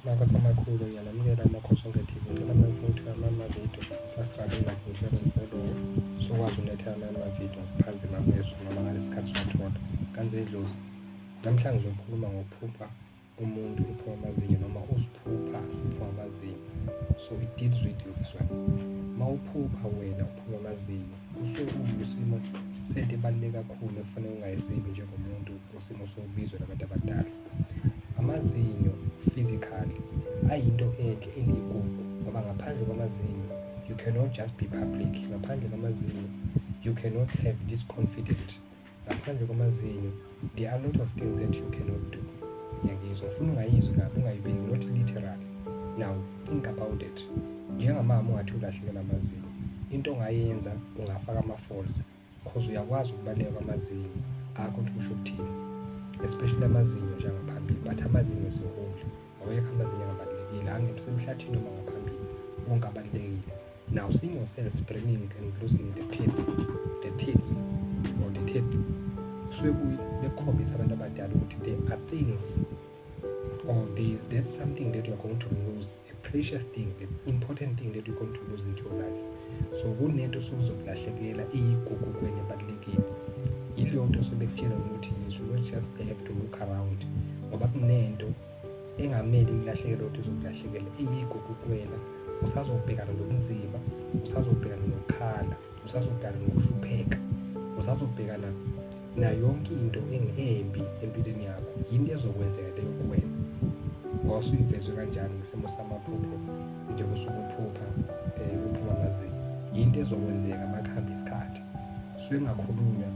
Makosi amakhulu ngiyanamukela amakhosi TV. Ngicela mangifuna amavidiyo sasirabile ngishare umfolo sokwazi ulethana amavidiyo ngokuphazima kweso noma ngalesikhathi sokuthola kanze idlozi. Namhlanje ngizokhuluma ngokuphupha umuntu ephuma amazinyo noma uziphupha uphuma amazinyo. So it deals with you this one. Mawuphupha wena uphuma amazinyo usuke uyisimo sento ebaluleke kakhulu ekufanele ungayizibi njengomuntu osimo sokubizwa nabantu abadala. Amazinyo physically ayinto enhle eligugu ngoba ngaphandle kwamazinyo you cannot just be public. Ngaphandle kwamazinyo you cannot have this confidence. Ngaphandle kwamazinyo there are a lot of things that you cannot do. Ngiyakuzwa ufuna ungayizwi kabi ungayibeki not literally. Now think about it. Njengamama ungathi ulahlekelwa amazinyo into ongayenza ungafaka ama-falls because uyakwazi ukubaleka kwamazinyo akho ukuthi kusho ukuthini, especially amazinyo njengaphambili but amazinyo sehole awekho amazinyo angabalulekile angemsemhlathini noma ngaphambili wonke abalulekile. Now seeing yourself draining and losing the teeth suke bekhombisa abantu abadala ukuthi there are things or that's something that you're going to lose, a precious thing, an important thing that you're going to lose into your life. So kunento sokuzokulahlekelwa iyigugu kuwena ebalulekile. Yileyo nto sobekutshela ukuthi you just have to look around ngoba kunento engamele ilahlekelwe ukuthi izokulahlekela iyigugu kuwena. Usazobhekana nobunzima, usazobhekana nokukhala, usazobhekana nokuhlupheka, usazobhekana nayo yonke into embi empilweni yakho. Yinto ezokwenzeka leyo kuwena ngoba usuyivezwe kanjani ngesimo samaphupho njengosuke uphupha uphuma amazinyo. Yinto ezokwenzeka makuhamba isikhathi. Suke ngakhulunywa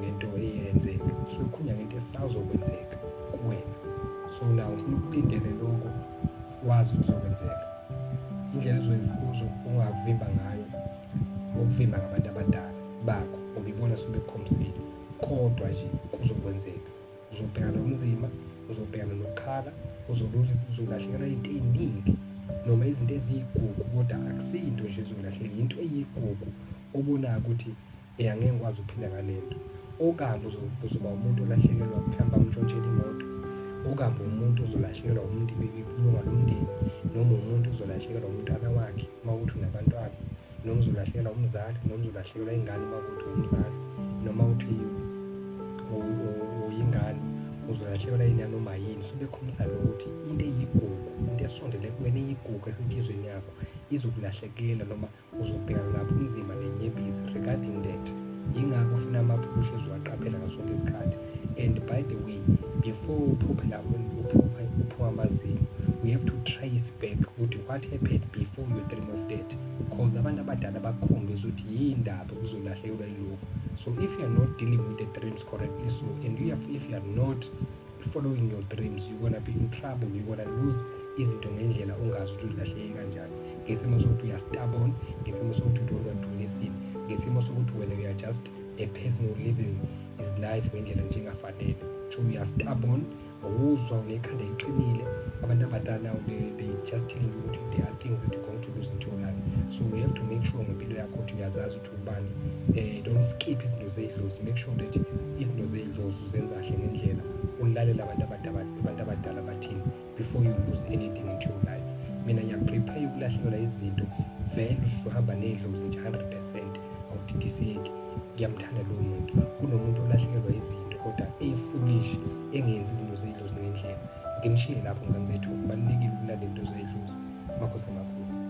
ngento eyenzeka, suke khulunywa ngento esazokwenzeka kuwena. So now ufuna ukulindele lokho wazi ukuzokwenzeka. Indlela ungakuvimba ngayo ukuvimba ngabantu abadala bakho ngoba ibona sebekukhombisile, kodwa nje kuzokwenzeka. Uzobhekana nobunzima, uzobhekana nokukhala, uzolahlekelwa into ey'ningi noma izinto eziyigugu kodwa akusiyinto nje ezolahleka, into eyigugu obonayo ukuthi angeke ngikwazi ukuphila ngale nto. Okambe uzoba umuntu olahlekelwa mhlawumbe bamtshontshela imoto, okambe umuntu ozolahlekelwa ilunga lomndeni noma umuntu ozolahlekelwa umntwana wakhe uma kuthi unabantwana, noma uzolahlekelwa umzali, noma uzolahlekelwa ingane uma kuthi umzali, noma uthi uyingane uzolahlekelwa yini noma yini. So bekhombisa ukuthi into eyigugu, into esondele kuwena eyigugu esenhlizweni yakho izokulahlekela noma uzobhekana nabo ubunzima nenyembezi regarding that. Yingakho ufuna amaphupho uhlezi uwaqaphela ngaso sonke isikhathi. And by the way, before uphuphe lapho uphuma amazinyo, we have to trace back ukuthi what happened before you dream of that, because abantu abadala bakhombisa ukuthi yindaba uzolahlekelwa yilokho. So if you are not dealing with the dreams correctly, so and if you are not following your dreams, you're gonna be in trouble. You're gonna lose izinto ngendlela ungazi ukuthi uzilahleke kanjani, ngesimo sokuthi uya-stubborn, ngesimo sokuthi you don't want to listen, ngesimo sokuthi wena you are just a person who living his life ngendlela njengafanele. So you are stubborn, awuzwa unekhanda eliqinile. Abantu abadala now they just telling you ukuthi there are things that you're going to lose into your life. So we have to make sure ngempilo yakho ukuthi uyazazi ukuthi ubani. Don't skip izinto zedlozi. Make sure that izinto zedlozi uzenza kahle ngendlela, ulalela abantu abadala bathini before you lose anything into your life. Mina ngiyaprepare ukulahlekelwa izinto vele uzohamba nedlozi nje 100%, awudidiseki. Ngiyamthanda lowo muntu kunomuntu olahlekelwa izinto kodwa foolish engenzi izinto zedlozi ngendlela. Nginishiye lapho mngani zethu, kubalulekile ukulala into zedlozi. Makhosi amakhulu.